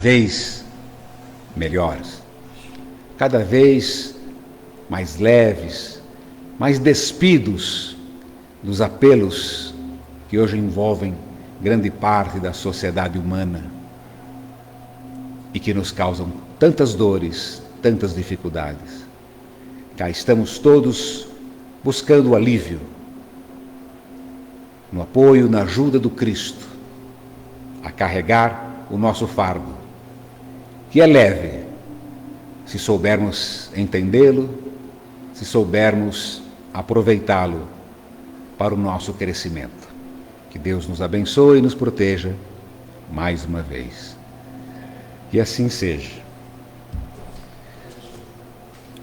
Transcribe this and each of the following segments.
vez melhores, cada vez mais leves, mais despidos dos apelos que hoje envolvem grande parte da sociedade humana e que nos causam tantas dores, tantas dificuldades. Cá estamos todos buscando o alívio, no apoio, na ajuda do Cristo, a carregar o nosso fardo, que é leve, se soubermos entendê-lo, se soubermos aproveitá-lo para o nosso crescimento. Que Deus nos abençoe e nos proteja mais uma vez. Que assim seja.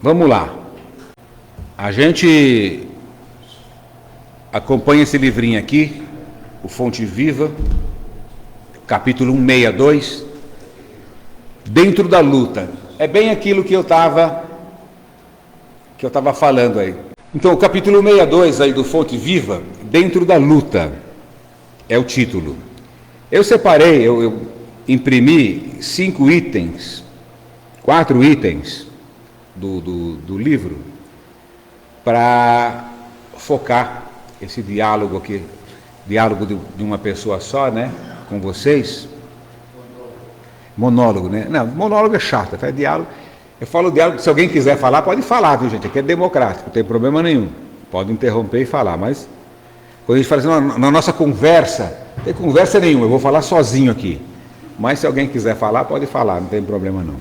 Vamos lá. A gente acompanha esse livrinho aqui, o Fonte Viva, capítulo 162, dentro da luta. É bem aquilo que eu estava falando aí. Então, o capítulo 62 aí do Fonte Viva, dentro da luta, é o título. Eu separei, eu imprimi 4 itens do livro, para focar esse diálogo aqui, diálogo de uma pessoa só, né, com vocês. Monólogo, né? Não, monólogo é chato, é diálogo. Eu falo diálogo, se alguém quiser falar, pode falar, viu, gente? Aqui é democrático, não tem problema nenhum. Pode interromper e falar, mas quando a gente fala assim, na nossa conversa, não tem conversa nenhuma, eu vou falar sozinho aqui. Mas se alguém quiser falar, pode falar, não tem problema não.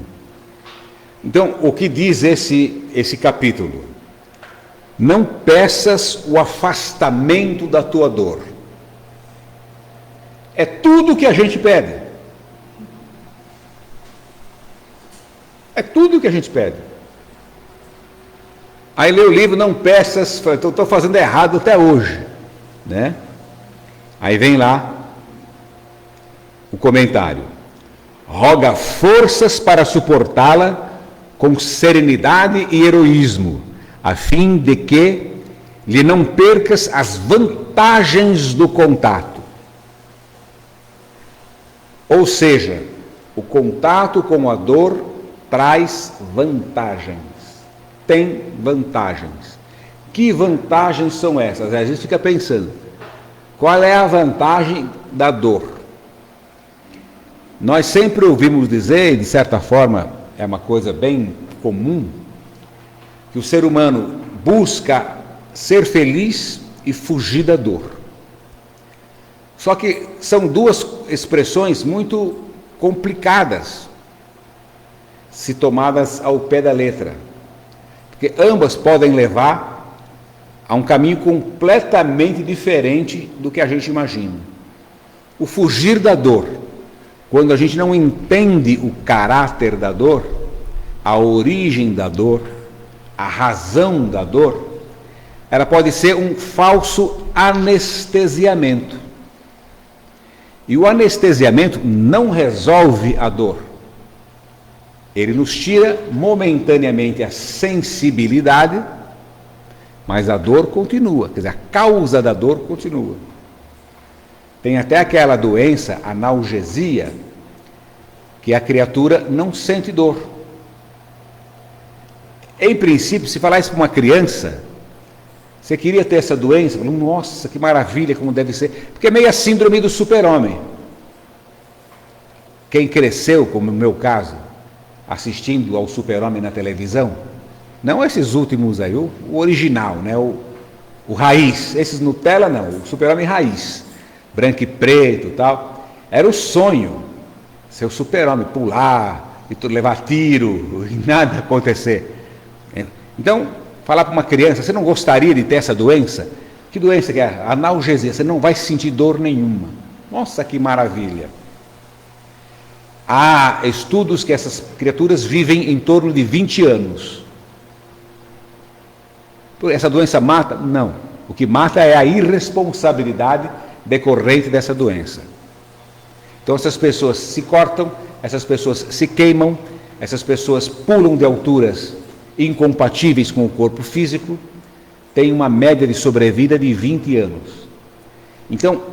Então, o que diz esse capítulo? Não peças o afastamento da tua dor. É tudo que a gente pede. É tudo que a gente pede. Aí lê o livro, não peças, estou fazendo errado até hoje, né? Aí vem lá o comentário. Roga forças para suportá-la com serenidade e heroísmo, a fim de que lhe não percas as vantagens do contato. Ou seja, o contato com a dor traz vantagens, tem vantagens. Que vantagens são essas? A gente fica pensando, qual é a vantagem da dor? Nós sempre ouvimos dizer, e de certa forma é uma coisa bem comum, que o ser humano busca ser feliz e fugir da dor. Só que são duas expressões muito complicadas, se tomadas ao pé da letra, porque ambas podem levar a um caminho completamente diferente do que a gente imagina. O fugir da dor, quando a gente não entende o caráter da dor, a origem da dor, a razão da dor, ela pode ser um falso anestesiamento. E o anestesiamento não resolve a dor. Ele nos tira momentaneamente a sensibilidade, mas a dor continua, quer dizer, a causa da dor continua. Tem até aquela doença, analgesia, que a criatura não sente dor. Em princípio, se falar isso para uma criança, você queria ter essa doença? Nossa, que maravilha, como deve ser. Porque é meio a síndrome do super-homem. Quem cresceu, como no meu caso, assistindo ao super-homem na televisão, não esses últimos aí, o original, né? o raiz, esses Nutella não, o super-homem raiz, branco e preto e tal, era o sonho, ser o super-homem, pular, e levar tiro, e nada acontecer. Então, falar para uma criança, você não gostaria de ter essa doença? Que doença que é? Analgesia, você não vai sentir dor nenhuma. Nossa, que maravilha! Há estudos que essas criaturas vivem em torno de 20 anos. Essa doença mata? Não. O que mata é a irresponsabilidade decorrente dessa doença. Então essas pessoas se cortam, essas pessoas se queimam, essas pessoas pulam de alturas incompatíveis com o corpo físico, têm uma média de sobrevida de 20 anos. Então,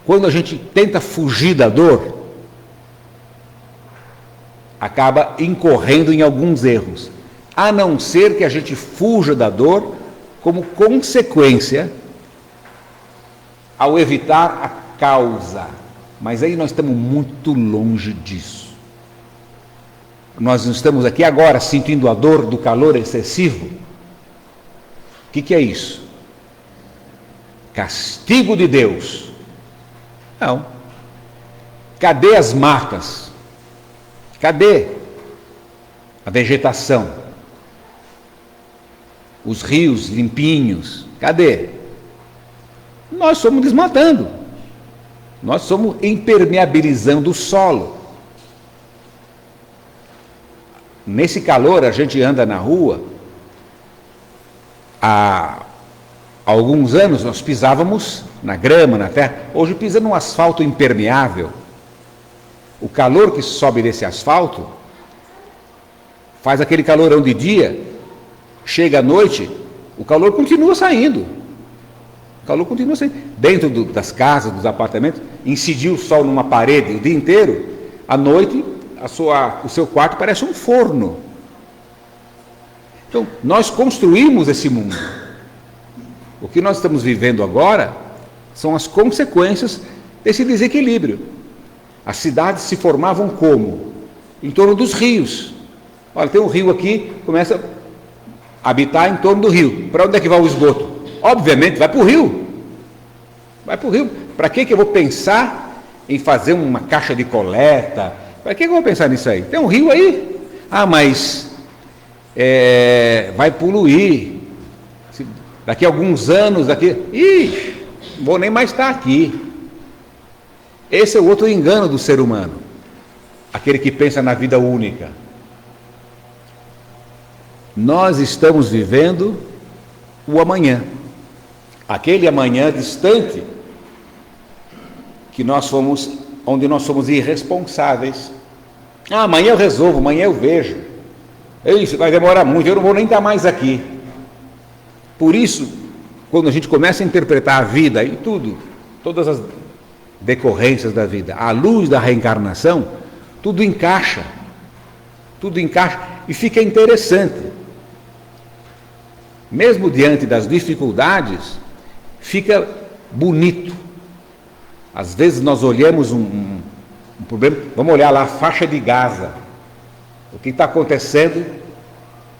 quando a gente tenta fugir da dor, acaba incorrendo em alguns erros, a não ser que a gente fuja da dor como consequência ao evitar a causa. Mas aí nós estamos muito longe disso. Nós não estamos aqui agora sentindo a dor do calor excessivo. O que é isso? Castigo de Deus. Não. Cadê as matas? Cadê a vegetação? Os rios limpinhos? Cadê? Nós estamos desmatando. Nós estamos impermeabilizando o solo. Nesse calor, a gente anda na rua. Há alguns anos nós pisávamos na grama, na terra. Hoje pisa num asfalto impermeável. O calor que sobe desse asfalto faz aquele calorão de dia, chega à noite, o calor continua saindo. O calor continua saindo. Dentro das casas, dos apartamentos, incidiu o sol numa parede o dia inteiro, à noite o seu quarto parece um forno. Então, nós construímos esse mundo. O que nós estamos vivendo agora são as consequências desse desequilíbrio. As cidades se formavam como? Em torno dos rios. Olha, tem um rio aqui, começa a habitar em torno do rio. Para onde é que vai o esgoto? Obviamente, vai para o rio. Vai para o rio. Para que eu vou pensar em fazer uma caixa de coleta? Para que eu vou pensar nisso aí? Tem um rio aí. Ah, mas vai poluir. Daqui a alguns anos, não vou nem mais estar aqui. Esse é o outro engano do ser humano, aquele que pensa na vida única. Nós estamos vivendo o amanhã, aquele amanhã distante, onde nós somos irresponsáveis. Ah, amanhã eu resolvo, amanhã eu vejo. Isso vai demorar muito, eu não vou nem estar mais aqui. Por isso, quando a gente começa a interpretar a vida e tudo, todas as decorrências da vida, à luz da reencarnação, tudo encaixa e fica interessante. Mesmo diante das dificuldades, fica bonito. Às vezes nós olhamos um problema, vamos olhar lá a faixa de Gaza, o que está acontecendo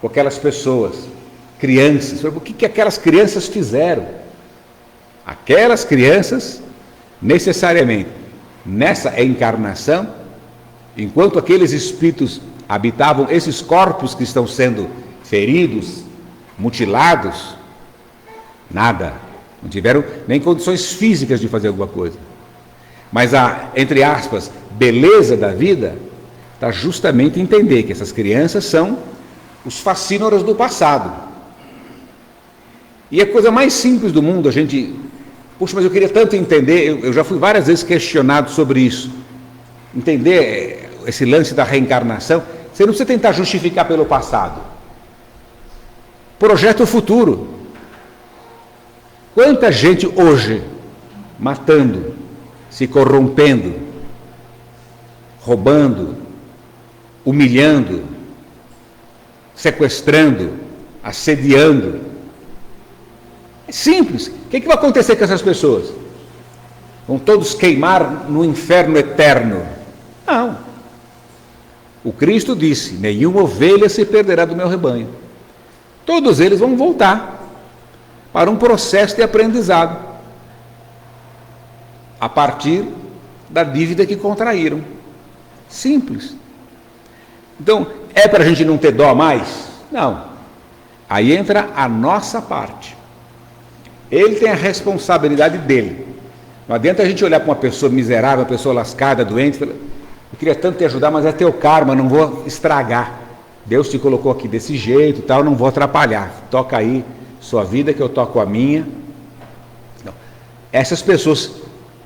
com aquelas pessoas, crianças, o que aquelas crianças fizeram? Aquelas crianças, necessariamente, nessa encarnação, enquanto aqueles espíritos habitavam esses corpos que estão sendo feridos, mutilados, nada, não tiveram nem condições físicas de fazer alguma coisa. Mas a, entre aspas, beleza da vida está justamente em entender que essas crianças são os facínoras do passado. E a coisa mais simples do mundo, a gente... Puxa, mas eu queria tanto entender, eu já fui várias vezes questionado sobre isso. Entender esse lance da reencarnação, você não precisa tentar justificar pelo passado. Projeta o futuro. Quanta gente hoje matando, se corrompendo, roubando, humilhando, sequestrando, assediando. É simples. O que vai acontecer com essas pessoas? Vão todos queimar no inferno eterno? Não. O Cristo disse: nenhuma ovelha se perderá do meu rebanho. Todos eles vão voltar para um processo de aprendizado a partir da dívida que contraíram. Simples. Então, é para a gente não ter dó mais? Não. Aí entra a nossa parte. Ele tem a responsabilidade dele. Não adianta a gente olhar para uma pessoa miserável, uma pessoa lascada, doente, e falar: eu queria tanto te ajudar, mas é teu karma, não vou estragar. Deus te colocou aqui desse jeito, tal, não vou atrapalhar. Toca aí sua vida que eu toco a minha. Não. Essas pessoas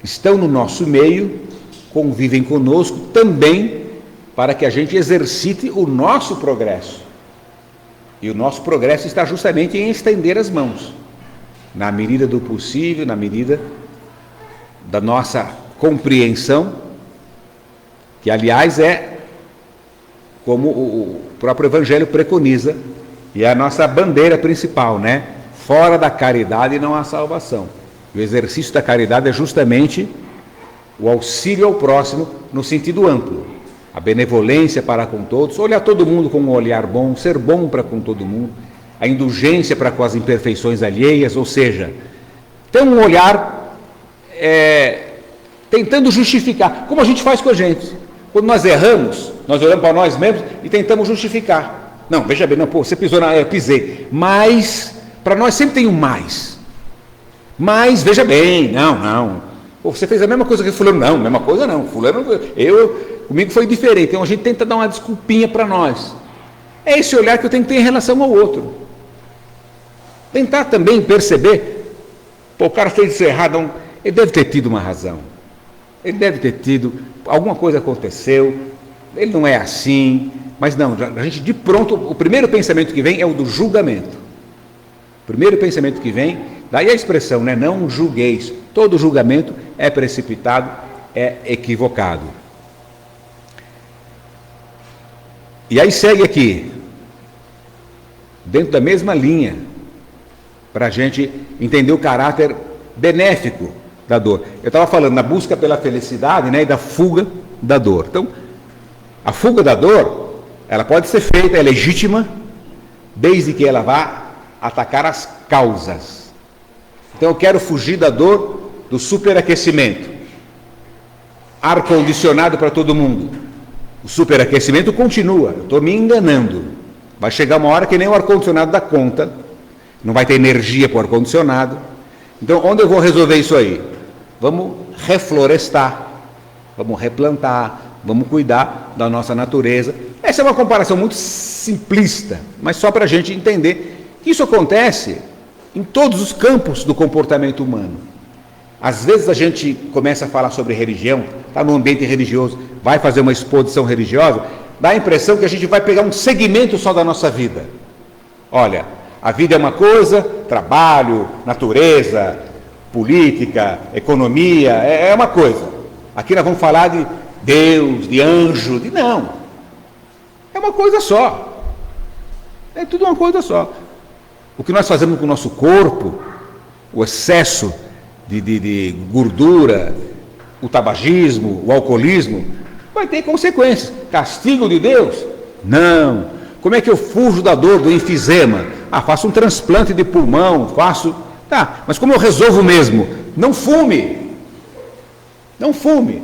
estão no nosso meio, convivem conosco também para que a gente exercite o nosso progresso. E o nosso progresso está justamente em estender as mãos, na medida do possível, na medida da nossa compreensão, que aliás é como o próprio Evangelho preconiza, e é a nossa bandeira principal, né? Fora da caridade não há salvação. O exercício da caridade é justamente o auxílio ao próximo no sentido amplo, a benevolência para com todos, olhar todo mundo com um olhar bom, ser bom para com todo mundo, a indulgência para com as imperfeições alheias, ou seja, ter um olhar tentando justificar, como a gente faz com a gente. Quando nós erramos, nós olhamos para nós mesmos e tentamos justificar. Não, veja bem, não, pô, você pisou eu pisei, mas para nós sempre tem um mais. Mas, veja bem, não. Pô, você fez a mesma coisa que fulano, não, mesma coisa não, fulano, comigo foi diferente, então a gente tenta dar uma desculpinha para nós. É esse olhar que eu tenho que ter em relação ao outro. Tentar também perceber, pô, o cara fez isso errado, ele deve ter tido uma razão, ele deve ter tido, alguma coisa aconteceu, ele não é assim, mas não, a gente de pronto, o primeiro pensamento que vem é o do julgamento. O primeiro pensamento que vem, daí a expressão, né? Não julgueis. Todo julgamento é precipitado, é equivocado. E aí segue aqui, dentro da mesma linha, para a gente entender o caráter benéfico da dor. Eu estava falando na busca pela felicidade, né, e da fuga da dor. Então, a fuga da dor, ela pode ser feita, é legítima, desde que ela vá atacar as causas. Então eu quero fugir da dor do superaquecimento. Ar-condicionado para todo mundo. O superaquecimento continua, eu estou me enganando. Vai chegar uma hora que nem o ar-condicionado dá conta, não vai ter energia para o ar-condicionado. Então onde eu vou resolver isso aí? Vamos reflorestar, vamos replantar, vamos cuidar da nossa natureza. Essa é uma comparação muito simplista, mas só para a gente entender que isso acontece em todos os campos do comportamento humano. Às vezes a gente começa a falar sobre religião, está no ambiente religioso, vai fazer uma exposição religiosa, dá a impressão que a gente vai pegar um segmento só da nossa vida. Olha, a vida é uma coisa, trabalho, natureza, política, economia, é uma coisa. Aqui nós vamos falar de Deus, de anjo, de não. É uma coisa só. É tudo uma coisa só. O que nós fazemos com o nosso corpo, o excesso de gordura, o tabagismo, o alcoolismo, vai ter consequências. Castigo de Deus? Não. Como é que eu fujo da dor, do enfisema? Faço um transplante de pulmão, faço... Tá, mas como eu resolvo mesmo? Não fume. Não fume.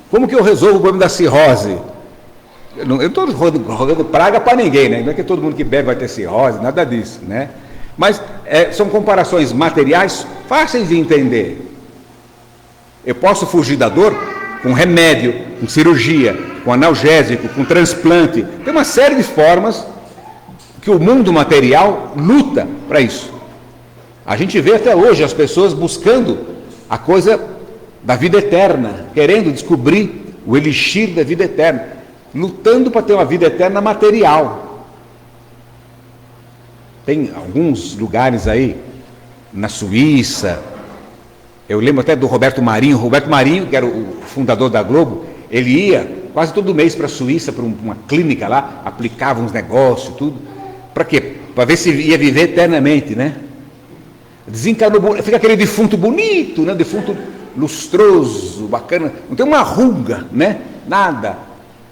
Como que eu resolvo o problema da cirrose? Eu não estou rodando praga para ninguém, né? Não é que todo mundo que bebe vai ter cirrose, nada disso, né? Mas são comparações materiais fáceis de entender. Eu posso fugir da dor com remédio, com cirurgia, com analgésico, com transplante. Tem uma série de formas que o mundo material luta para isso. A gente vê até hoje as pessoas buscando a coisa da vida eterna, querendo descobrir o elixir da vida eterna, lutando para ter uma vida eterna material. Tem alguns lugares aí, na Suíça, eu lembro até do Roberto Marinho, que era o fundador da Globo, ele ia quase todo mês para a Suíça, para uma clínica lá, aplicava uns negócios, tudo. Para quê? Para ver se ia viver eternamente, né? Desencarnou, fica aquele defunto bonito, né? Defunto lustroso, bacana, não tem uma ruga, né? Nada.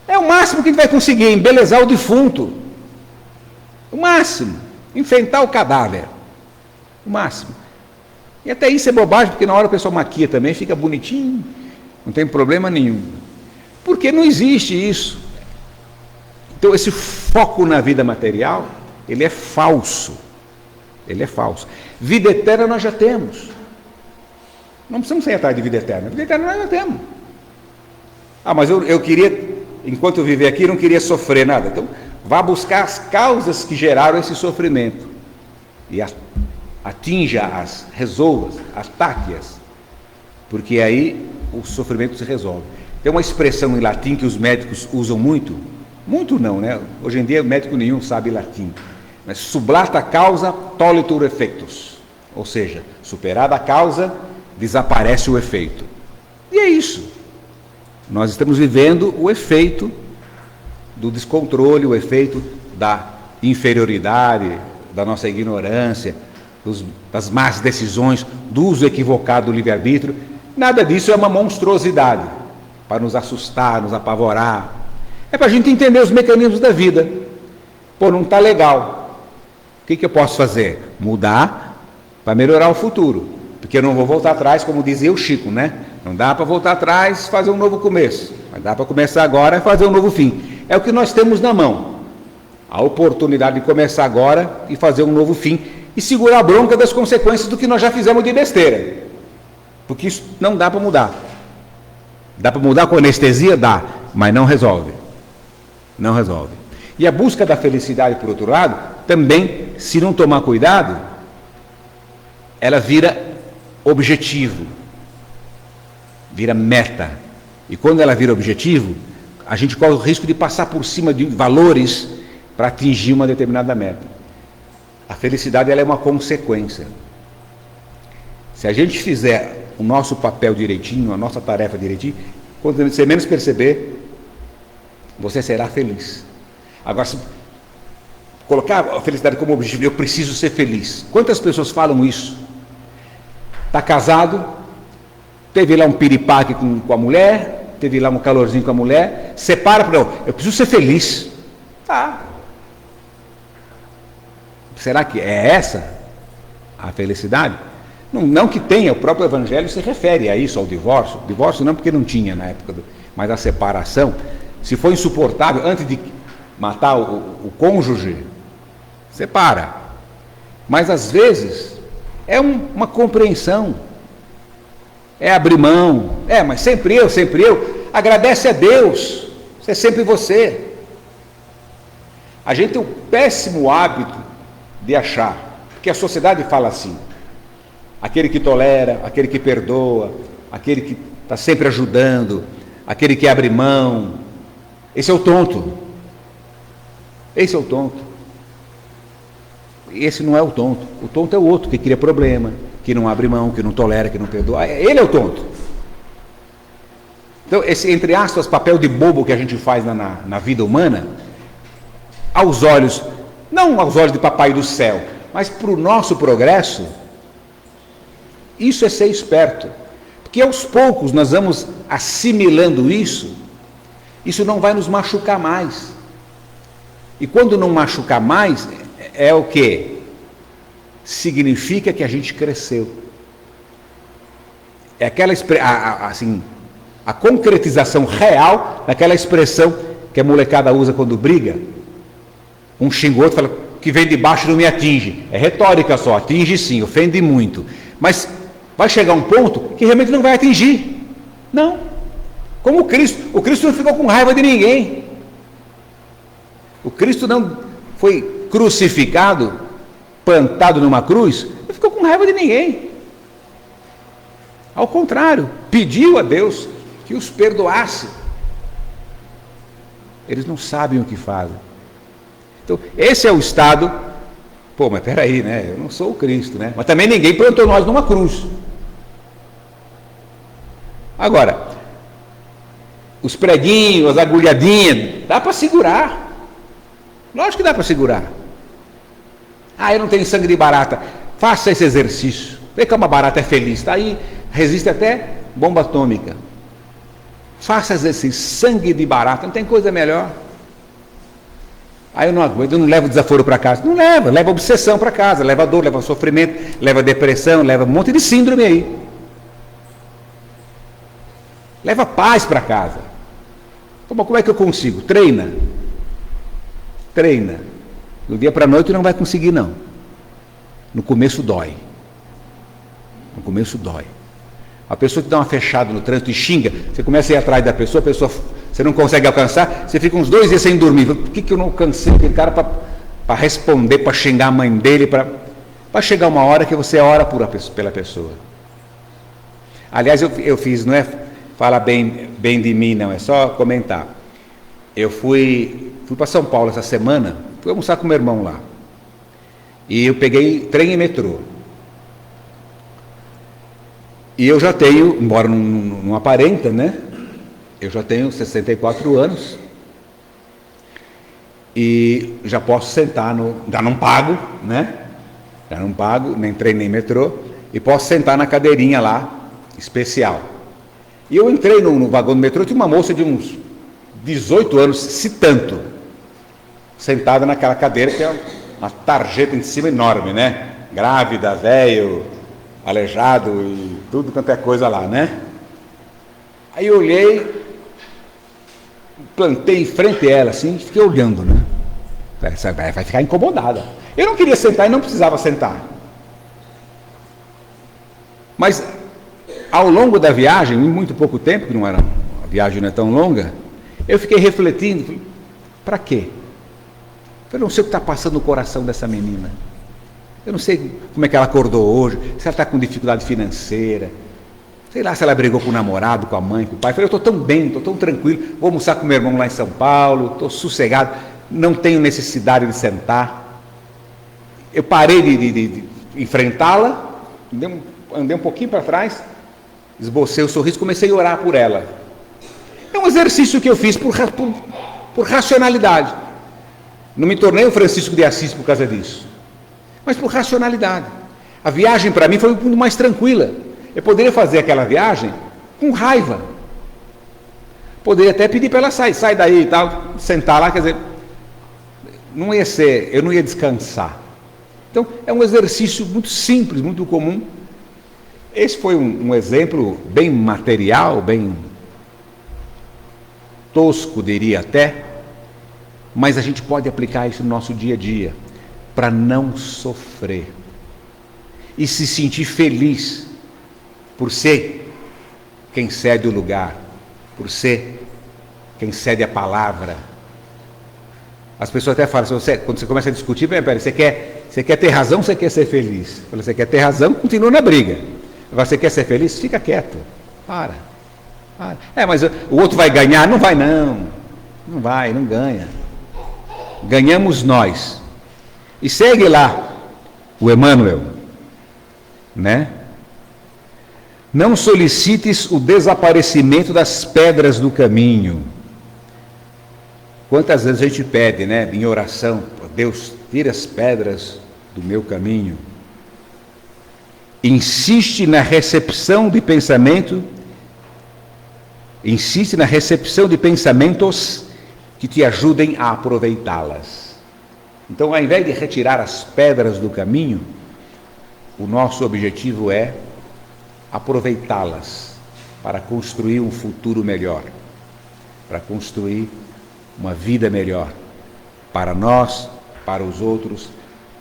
É o máximo que a gente vai conseguir, embelezar o defunto. O máximo. Enfrentar o cadáver, o máximo. E até isso é bobagem, porque na hora o pessoal maquia também, fica bonitinho, não tem problema nenhum. Porque não existe isso. Então esse foco na vida material, ele é falso. Ele é falso. Vida eterna nós já temos. Não precisamos sair atrás de vida eterna. Vida eterna nós já temos. Mas eu queria, enquanto eu viver aqui, não queria sofrer nada. Então, vá buscar as causas que geraram esse sofrimento e atinja-as, resolva-as, ataque-as, porque aí o sofrimento se resolve. Tem uma expressão em latim que os médicos usam muito não, né? Hoje em dia médico nenhum sabe latim, mas sublata causa tolitur effectus, ou seja, superada a causa, desaparece o efeito. E é isso. Nós estamos vivendo o efeito do descontrole, o efeito da inferioridade, da nossa ignorância, das más decisões, do uso equivocado do livre-arbítrio. Nada disso é uma monstruosidade para nos assustar, nos apavorar. É para a gente entender os mecanismos da vida. Pô, não está legal. O que eu posso fazer? Mudar para melhorar o futuro. Porque eu não vou voltar atrás, como dizia o Chico, né? Não dá para voltar atrás e fazer um novo começo. Mas dá para começar agora e fazer um novo fim. É o que nós temos na mão. A oportunidade de começar agora e fazer um novo fim. E segurar a bronca das consequências do que nós já fizemos de besteira. Porque isso não dá para mudar. Dá para mudar com anestesia? Dá. Mas não resolve. Não resolve. E a busca da felicidade, por outro lado, também, se não tomar cuidado, ela vira objetivo, vira meta. E quando ela vira objetivo, a gente corre o risco de passar por cima de valores para atingir uma determinada meta. A felicidade, ela é uma consequência. Se a gente fizer o nosso papel direitinho, a nossa tarefa direitinho, quando você menos perceber, você será feliz. Agora, se colocar a felicidade como objetivo, eu preciso ser feliz. Quantas pessoas falam isso? Está casado, teve lá um piripaque com a mulher, teve lá um calorzinho com a mulher, separa para eu preciso ser feliz. Tá. Será que é essa a felicidade? Não que tenha, o próprio Evangelho se refere a isso, ao divórcio. Divórcio não, porque não tinha na época, mas a separação. Se for insuportável, antes de matar o cônjuge, separa. Mas às vezes é uma compreensão, é abrir mão, mas sempre eu, agradece a Deus, é sempre você. A gente tem o péssimo hábito de achar, porque a sociedade fala assim, aquele que tolera, aquele que perdoa, aquele que está sempre ajudando, aquele que abre mão, esse é o tonto. Esse é o tonto. Esse não é o tonto. O tonto é o outro, que cria problema, que não abre mão, que não tolera, que não perdoa. Ele é o tonto. Então, esse, entre aspas, papel de bobo que a gente faz na vida humana, aos olhos, não aos olhos de papai do céu, mas para o nosso progresso, isso é ser esperto. Porque aos poucos nós vamos assimilando isso não vai nos machucar mais. E quando não machucar mais, é o quê? Significa que a gente cresceu. É aquela a concretização real daquela expressão que a molecada usa quando briga. Um xinga o outro, fala que vem de baixo não me atinge. É retórica só, atinge sim, ofende muito. Mas vai chegar um ponto que realmente não vai atingir. Não. Como o Cristo não ficou com raiva de ninguém. O Cristo não foi crucificado, plantado numa cruz, não ficou com raiva de ninguém. Ao contrário, pediu a Deus que os perdoasse. Eles não sabem o que fazem. Então, esse é o estado. Pô, mas peraí, né? Eu não sou o Cristo, né? Mas também ninguém plantou nós numa cruz. Agora, os preguinhos, as agulhadinhas, dá para segurar. Lógico que dá para segurar. Eu não tenho sangue de barata. Faça esse exercício. Vê como a barata é feliz. Está aí, resiste até bomba atômica. Faça esse sangue de barata. Não tem coisa melhor. Eu não aguento, eu não levo desaforo para casa. Não leva obsessão para casa. Leva dor, leva sofrimento, leva depressão, leva um monte de síndrome aí. Leva paz para casa. Como é que eu consigo? Treina. Do dia para a noite não vai conseguir, não. No começo dói. A pessoa te dá uma fechada no trânsito e xinga, você começa a ir atrás da pessoa, você não consegue alcançar, você fica uns 2 dias sem dormir. Por que eu não alcancei aquele cara para responder, para xingar a mãe dele, para chegar uma hora que você ora pela pessoa. Aliás, eu fiz, não é falar bem de mim, não, é só comentar. Eu fui para São Paulo essa semana, fui almoçar com meu irmão lá. E eu peguei trem e metrô. E eu já tenho, embora não aparenta, né? Eu já tenho 64 anos. e já posso sentar já não pago, né? Já não pago, nem trem nem metrô, e posso sentar na cadeirinha lá, especial. E eu entrei no vagão do metrô, tinha uma moça de uns 18 anos, se tanto, sentada naquela cadeira, que é uma tarjeta em cima enorme, né? Grávida, velho, aleijado e tudo quanto é coisa lá, né? Aí eu olhei, plantei em frente a ela, assim, fiquei olhando, né? Vai ficar incomodada. Eu não queria sentar e não precisava sentar. Mas, ao longo da viagem, em muito pouco tempo, que a viagem não é tão longa, eu fiquei refletindo, para quê? Eu não sei o que está passando no coração dessa menina. Eu não sei como é que ela acordou hoje, se ela está com dificuldade financeira, sei lá se ela brigou com o namorado, com a mãe, com o pai. Eu falei, eu estou tão bem, estou tão tranquilo, vou almoçar com meu irmão lá em São Paulo, estou sossegado, não tenho necessidade de sentar. Eu parei de enfrentá-la, andei um pouquinho para trás, esbocei o sorriso, comecei a orar por ela. É um exercício que eu fiz por racionalidade. Não me tornei o Francisco de Assis por causa disso, mas por racionalidade. A viagem para mim foi muito mais tranquila. Eu poderia fazer aquela viagem com raiva. Poderia até pedir para ela sair, sai daí e tal, sentar lá, quer dizer, eu não ia descansar. Então, é um exercício muito simples, muito comum. Esse foi um exemplo bem material, bem tosco, diria até, mas a gente pode aplicar isso no nosso dia a dia, para não sofrer e se sentir feliz por ser quem cede o lugar, por ser quem cede a palavra. As pessoas até falam, quando você começa a discutir, peraí, você quer ter razão ou você quer ser feliz? Você quer ter razão, continua na briga. Agora, você quer ser feliz? Fica quieto, para. Mas o outro vai ganhar? Não vai não, não ganha. Ganhamos nós. E segue lá o Emmanuel, né? Não solicites o desaparecimento das pedras do caminho. Quantas vezes a gente pede, né, em oração, Deus, tira as pedras do meu caminho. Insiste na recepção de pensamentos que te ajudem a aproveitá-las. Então, ao invés de retirar as pedras do caminho, o nosso objetivo é aproveitá-las para construir um futuro melhor, para construir uma vida melhor, para nós, para os outros.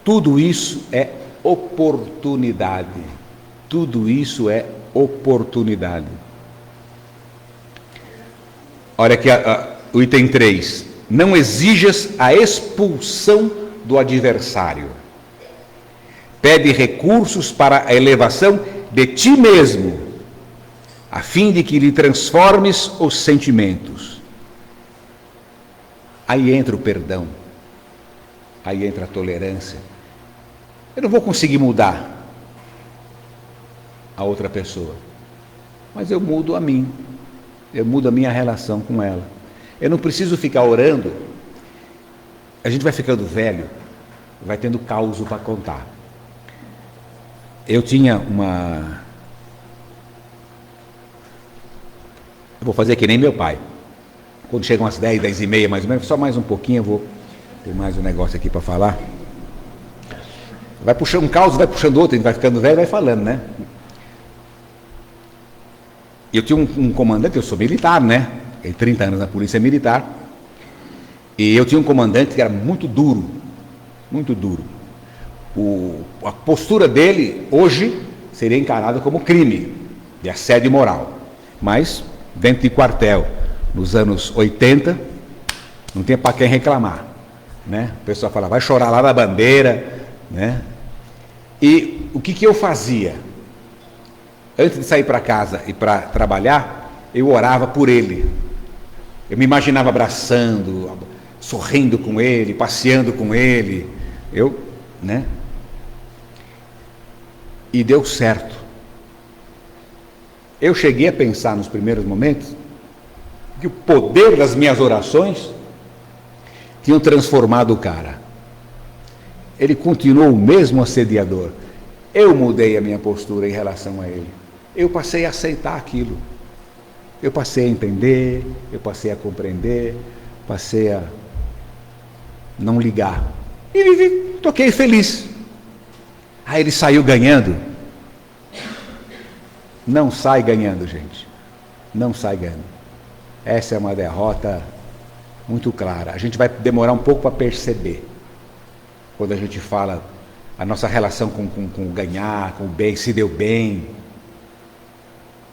Tudo isso é oportunidade. Tudo isso é oportunidade. Olha aqui o item 3. Não exijas a expulsão do adversário. Pede recursos para a elevação de ti mesmo, a fim de que lhe transformes os sentimentos. Aí entra o perdão, aí entra a tolerância. Eu não vou conseguir mudar a outra pessoa, mas eu mudo a mim, eu mudo a minha relação com ela. Eu não preciso ficar orando. A gente vai ficando velho, vai tendo caos para contar. Eu tinha eu vou fazer que nem meu pai. Quando chegam às 10, 10 e meia mais ou menos, só mais um pouquinho, eu vou ter mais um negócio aqui para falar. Vai puxando um caos, vai puxando outro, a gente vai ficando velho e vai falando, né? Eu tinha um comandante, eu sou militar, né? Tenho 30 anos na polícia militar. E eu tinha um comandante que era muito duro, muito duro. A postura dele, hoje, seria encarada como crime de assédio moral. Mas, dentro de quartel, nos anos 80, não tinha para quem reclamar, né? O pessoal falava, vai chorar lá na bandeira, né? E o que eu fazia? Antes de sair para casa e para trabalhar, eu orava por ele. Eu me imaginava abraçando, sorrindo com ele, passeando com ele. Né? E deu certo. Eu cheguei a pensar nos primeiros momentos que o poder das minhas orações tinham transformado o cara. Ele continuou o mesmo assediador. Eu mudei a minha postura em relação a ele. Eu passei a aceitar aquilo. Eu passei a entender, eu passei a compreender, passei a não ligar. E vivi, toquei feliz. Aí ele saiu ganhando. Não sai ganhando, gente. Não sai ganhando. Essa é uma derrota muito clara. A gente vai demorar um pouco para perceber. Quando a gente fala a nossa relação com ganhar, com o bem, se deu bem.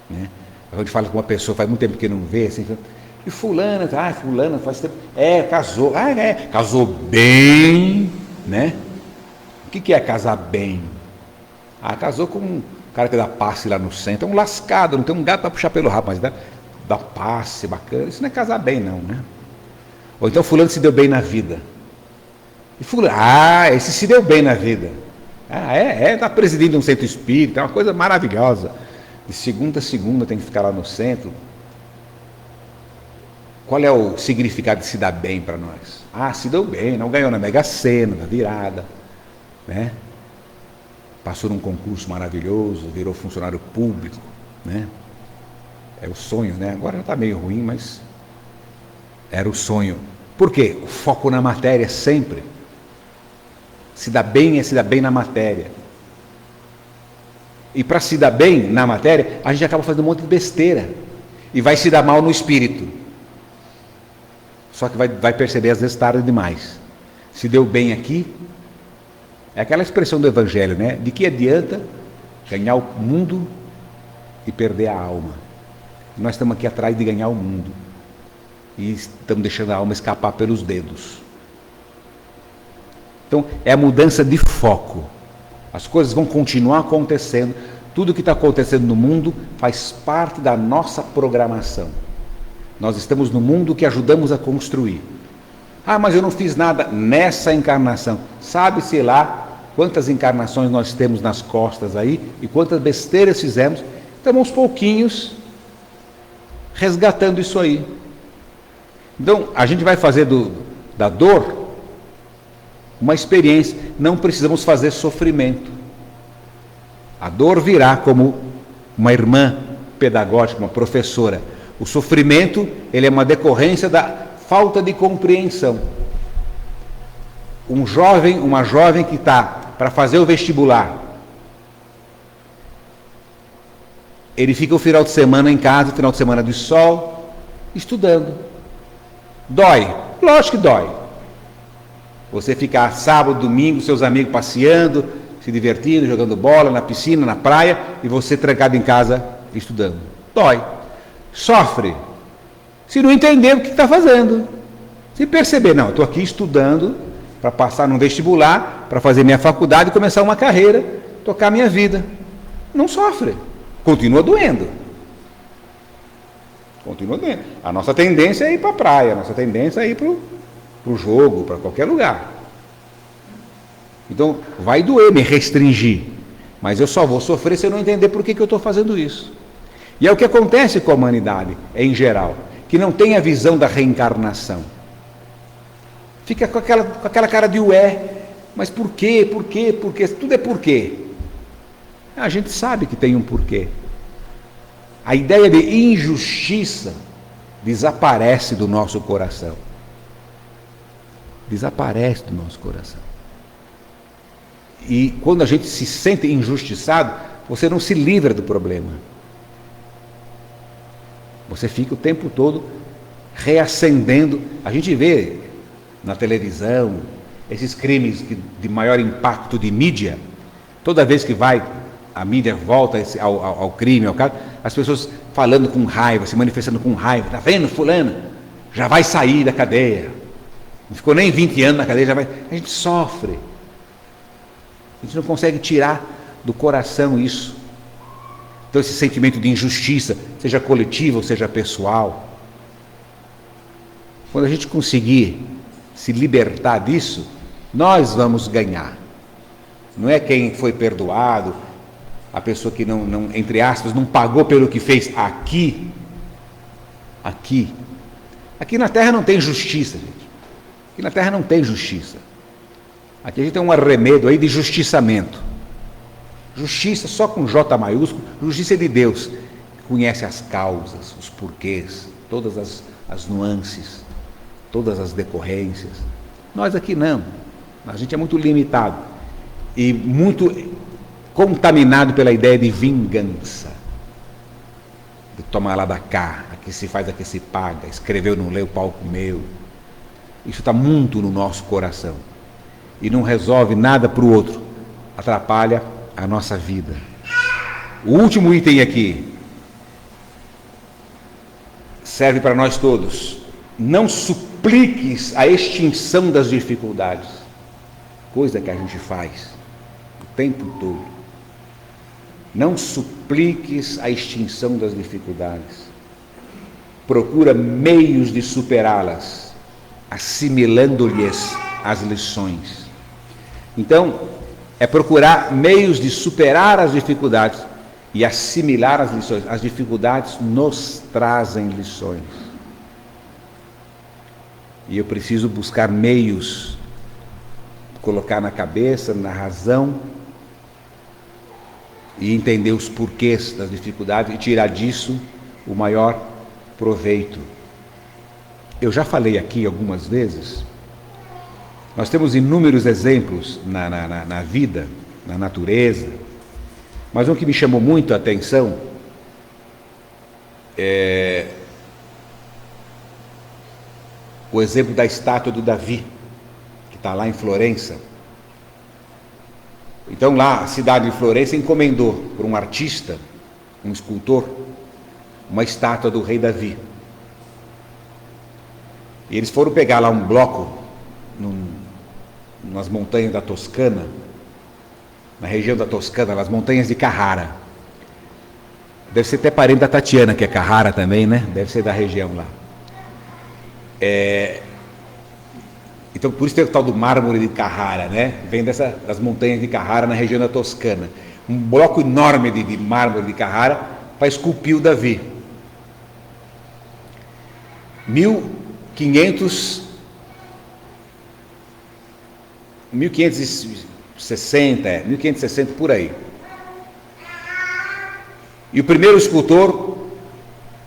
Né? A gente fala com uma pessoa, faz muito tempo que não vê, assim, e fulana faz tempo, casou, casou bem, né? O que é casar bem? Casou com um cara que dá passe lá no centro, é um lascado, não tem um gato para puxar pelo rabo, mas dá passe bacana, isso não é casar bem não, né? Ou então fulano se deu bem na vida. E fulano, esse se deu bem na vida. Está presidindo um centro espírita, é uma coisa maravilhosa. De segunda a segunda tem que ficar lá no centro. Qual é o significado de se dar bem para nós? Se deu bem, não ganhou na Mega Sena, na virada, né? Passou num concurso maravilhoso, virou funcionário público, né? É o sonho, né? Agora já está meio ruim, mas era o sonho. Por quê? O foco na matéria sempre. Se dar bem é se dar bem na matéria. E para se dar bem na matéria, a gente acaba fazendo um monte de besteira. E vai se dar mal no espírito. Só que vai perceber, às vezes, tarde demais. Se deu bem aqui, é aquela expressão do Evangelho, né? De que adianta ganhar o mundo e perder a alma? Nós estamos aqui atrás de ganhar o mundo. E estamos deixando a alma escapar pelos dedos. Então, é a mudança de foco. As coisas vão continuar acontecendo. Tudo que está acontecendo no mundo faz parte da nossa programação. Nós estamos no mundo que ajudamos a construir. Mas eu não fiz nada nessa encarnação. Sabe-se lá quantas encarnações nós temos nas costas aí e quantas besteiras fizemos. Estamos aos pouquinhos resgatando isso aí. Então, a gente vai fazer da dor uma experiência. Não precisamos fazer sofrimento. A dor virá como uma irmã pedagógica, uma professora. O sofrimento, ele é uma decorrência da falta de compreensão. Um jovem, uma jovem que está para fazer o vestibular, ele fica o final de semana em casa, final de semana de sol, estudando. Dói? Lógico que dói. Você ficar sábado, domingo, seus amigos passeando, se divertindo, jogando bola na piscina, na praia, e você trancado em casa estudando. Dói. Sofre. Se não entender o que está fazendo. Se perceber, não, estou aqui estudando para passar num vestibular, para fazer minha faculdade, começar uma carreira, tocar minha vida. Não sofre. Continua doendo. Continua doendo. A nossa tendência é ir para a praia, a nossa tendência é ir para o jogo, para qualquer lugar. Então, vai doer me restringir, mas eu só vou sofrer se eu não entender por que eu estou fazendo isso. E é o que acontece com a humanidade, em geral, que não tem a visão da reencarnação. Fica com aquela cara de mas por quê? Por quê? Por quê? Tudo é por quê. A gente sabe que tem um porquê. A ideia de injustiça desaparece do nosso coração. Desaparece do nosso coração. E quando a gente se sente injustiçado, você não se livra do problema. Você fica o tempo todo reacendendo. A gente vê na televisão esses crimes de maior impacto de mídia. Toda vez que a mídia volta ao crime, ao caso, as pessoas falando com raiva, se manifestando com raiva. Está vendo, fulano? Já vai sair da cadeia. Não ficou nem 20 anos na cadeia, já vai. A gente sofre. A gente não consegue tirar do coração isso. Então, esse sentimento de injustiça, seja coletiva ou seja pessoal. Quando a gente conseguir se libertar disso, nós vamos ganhar. Não é quem foi perdoado, a pessoa que não, entre aspas, não pagou pelo que fez aqui. Aqui na Terra não tem justiça, gente. E na Terra não tem justiça. Aqui a gente tem um arremedo aí de justiçamento. Justiça só com J maiúsculo, justiça de Deus, que conhece as causas, os porquês, todas as nuances, todas as decorrências. Nós aqui não. A gente é muito limitado e muito contaminado pela ideia de vingança. De tomar lá da cá, aqui se faz, aqui se paga, escreveu, não leu, pau comeu. Isso está muito no nosso coração. E não resolve nada para o outro. Atrapalha a nossa vida. O último item aqui serve para nós todos. Não supliques a extinção das dificuldades. Coisa que a gente faz o tempo todo. Não supliques a extinção das dificuldades. Procura meios de superá-las, assimilando-lhes as lições. Então, é procurar meios de superar as dificuldades e assimilar as lições. As dificuldades nos trazem lições. E eu preciso buscar meios, colocar na cabeça, na razão, e entender os porquês das dificuldades e tirar disso o maior proveito. Eu já falei aqui algumas vezes, nós temos inúmeros exemplos na vida, na natureza, mas um que me chamou muito a atenção é o exemplo da estátua do Davi, que está lá em Florença. Então lá a cidade de Florença encomendou por um artista, um escultor, uma estátua do rei Davi. E eles foram pegar lá um bloco nas montanhas da Toscana, na região da Toscana, nas montanhas de Carrara. Deve ser até parente da Tatiana, que é Carrara também, né? Deve ser da região lá. Então, por isso tem o tal do mármore de Carrara, né? Vem das montanhas de Carrara, na região da Toscana. Um bloco enorme de mármore de Carrara para esculpir o Davi. 1560 por aí. E o primeiro escultor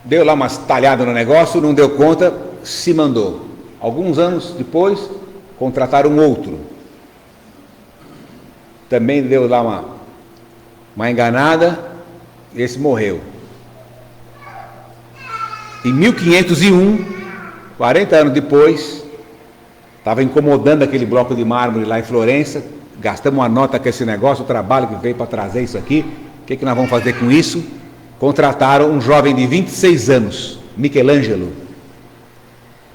deu lá umas talhadas no negócio, não deu conta, se mandou. Alguns anos depois, contrataram outro. Também deu lá uma enganada, esse morreu. Em 1501, 40 anos depois, estava incomodando aquele bloco de mármore lá em Florença, gastamos uma nota com esse negócio, o trabalho que veio para trazer isso aqui, o que nós vamos fazer com isso? Contrataram um jovem de 26 anos, Michelangelo.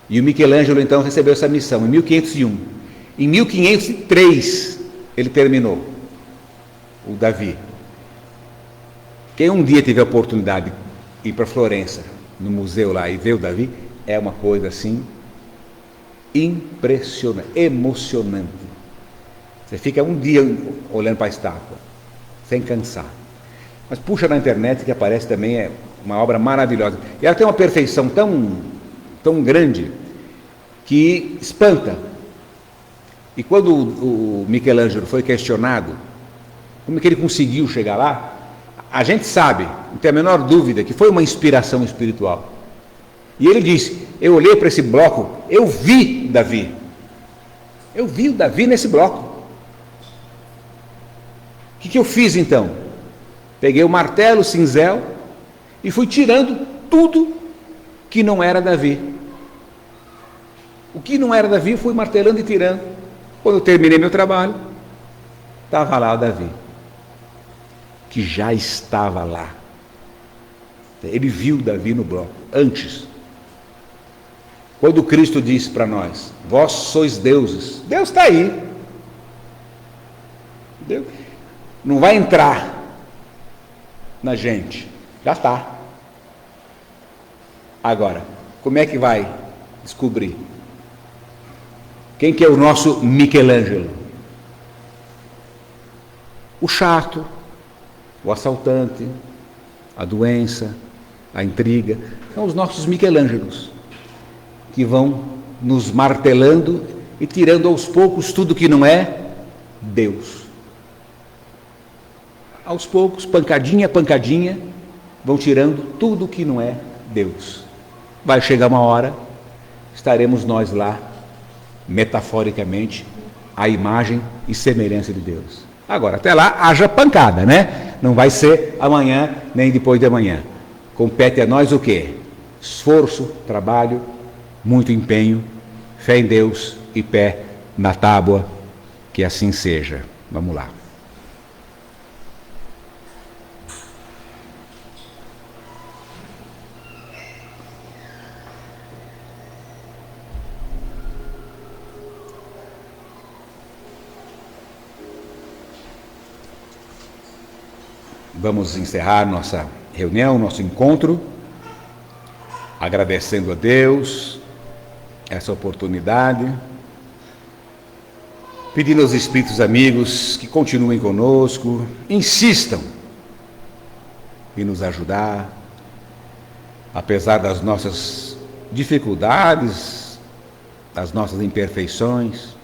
E o Michelangelo então recebeu essa missão em 1501. Em 1503 ele terminou, o Davi. Quem um dia tiver a oportunidade de ir para Florença, no museu lá, e ver o Davi, é uma coisa assim impressionante, emocionante. Você fica um dia olhando para a estátua, sem cansar. Mas puxa na internet que aparece também, é uma obra maravilhosa. E ela tem uma perfeição tão grande que espanta. E quando o Michelangelo foi questionado como é que ele conseguiu chegar lá, a gente sabe, não tem a menor dúvida, que foi uma inspiração espiritual. E ele disse: eu olhei para esse bloco, eu vi Davi. Eu vi o Davi nesse bloco. O que eu fiz então? Peguei o martelo, o cinzel e fui tirando tudo que não era Davi. O que não era Davi, fui martelando e tirando. Quando eu terminei meu trabalho, estava lá o Davi, que já estava lá. Ele viu Davi no bloco, antes. Quando Cristo disse para nós: vós sois deuses, Deus está aí. Deus não vai entrar na gente, já está. Agora, como é que vai descobrir? Quem que é o nosso Michelangelo? O chato, o assaltante, a doença, a intriga, são os nossos Michelangelos, que vão nos martelando e tirando aos poucos tudo que não é Deus. Aos poucos, pancadinha a pancadinha, vão tirando tudo que não é Deus. Vai chegar uma hora, estaremos nós lá, metaforicamente, à imagem e semelhança de Deus. Agora, até lá, haja pancada, né? Não vai ser amanhã, nem depois de amanhã. Compete a nós o quê? Esforço, trabalho, muito empenho, fé em Deus e pé na tábua, que assim seja. Vamos lá. Vamos encerrar nossa reunião, nosso encontro, agradecendo a Deus essa oportunidade, pedindo aos espíritos amigos que continuem conosco, insistam em nos ajudar, apesar das nossas dificuldades, das nossas imperfeições,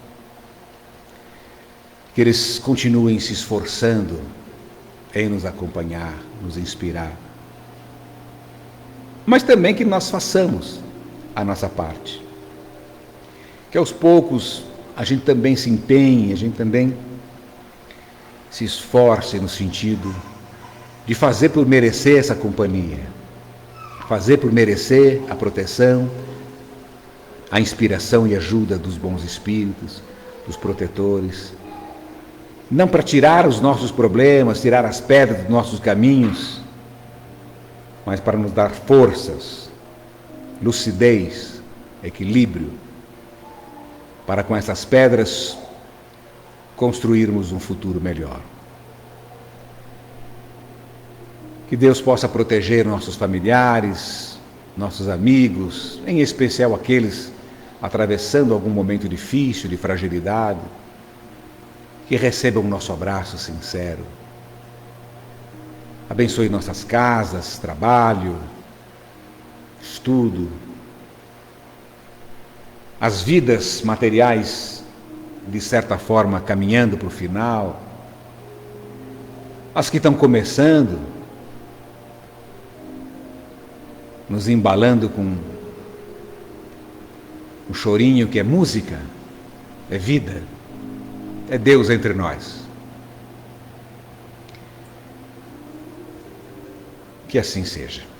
que eles continuem se esforçando em nos acompanhar, nos inspirar. Mas também que nós façamos a nossa parte. Que aos poucos a gente também se empenhe, a gente também se esforce no sentido de fazer por merecer essa companhia, fazer por merecer a proteção, a inspiração e ajuda dos bons espíritos, dos protetores. Não para tirar os nossos problemas, tirar as pedras dos nossos caminhos, mas para nos dar forças, lucidez, equilíbrio, para com essas pedras construirmos um futuro melhor. Que Deus possa proteger nossos familiares, nossos amigos, em especial aqueles atravessando algum momento difícil, de fragilidade, que recebam o nosso abraço sincero. Abençoe nossas casas, trabalho, estudo, as vidas materiais, de certa forma, caminhando para o final, as que estão começando, nos embalando com um chorinho que é música, é vida. É Deus entre nós. Que assim seja.